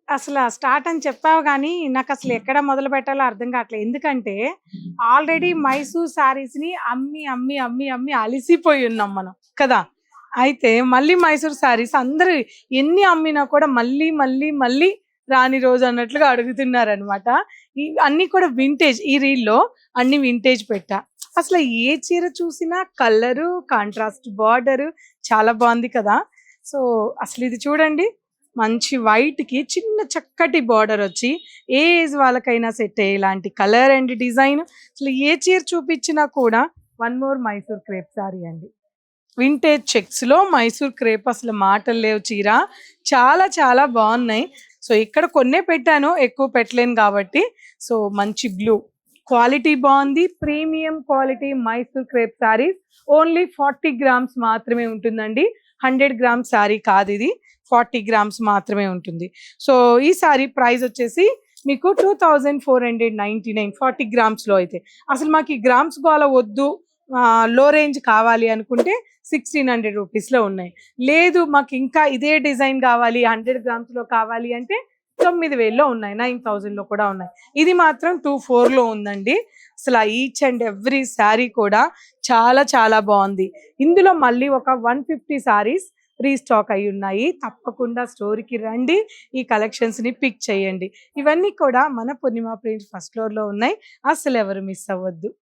అసల స్టార్ట్ అని చెప్పావు గానీ, నాకసలు ఎక్కడ మొదలుపెట్టాలో అర్థం కావట్లేదు. ఎందుకంటే, ఆల్రెడీ మైసూర్ శారీస్‌ని అమ్మి అలిసిపోయి ఉన్నాం మనం కదా! అయితే మళ్ళీ మైసూర్ శారీస్ అందరూ ఎన్ని అమ్మినా కూడా మళ్ళీ రాని రోజు అన్నట్లుగా అడుగుతున్నారనమాట. అన్నీ కూడా వింటేజ్ ఈ రీల్‌లో అన్ని వింటేజ్ పెట్టా. అసలు ఏ చీర చూసినా కలరు, కాంట్రాస్ట్ బార్డరు చాలా బావుంది కదా! సో, అసలిది చూడండి. మంచి వైట్‌కి చిన్న చక్కటి బార్డర్ వచ్చి, ఏ ఏజ్ వాళ్ళకైనా సెట్ అయ్యేలాంటి కలర్ అండ్ డిజైన్. అసలు ఏ చీర చూపించినా కూడా one more Mysore crepe sorry అండి. వింటేజ్ చెక్స్‌లో మైసూర్ క్రేప్ అసలు మాటలు లేవు చీర. చాలా బావున్నాయి. సో, ఇక్కడ కొన్నే పెట్టాను. ఎక్కువ పెట్టలేను కాబట్టి. సో, మంచి బ్లూ. క్వాలిటీ బావుంది. Premium quality Mysore crepe saris. Only 40 grams మాత్రమే ఉంటుందండి. 100 గ్రామ్స్ సారీ కాదిది. 40 గ్రామ్స్ మాత్రమే ఉంటుంది. సో, ఈ సారీ ప్రైస్ వచ్చేసి మీకు 2499 40 గ్రామ్స్‌లో అయితే. అసలు మాకు ఈ గ్రామ్స్ గోల వద్దు. లో రేంజ్ కావాలి అనుకుంటే 1600 రూపీస్‌లో ఉన్నాయి. లేదు మాకు ఇంకా ఇదే డిజైన్ కావాలి 100 గ్రామ్స్‌లో కావాలి అంటే 9000లో ఉన్నాయి. 9000లో కూడా ఉన్నాయి. ఇది మాత్రం 24లో ఉందండి. అసలు ఈచ్ అండ్ ఎవ్రీ శారీ కూడా చాలా బాగుంది. ఇందులో మళ్ళీ ఒక 150 శారీస్ రీస్టాక్ అయి ఉన్నాయి. తప్పకుండా స్టోర్‌కి రండి. ఈ కలెక్షన్స్‌ని పిక్ చేయండి. ఇవన్నీ కూడా మన పూర్ణిమ ప్రింట్స్ ఫస్ట్ ఫ్లోర్‌లో ఉన్నాయి. అసలు ఎవరు మిస్ అవ్వద్దు.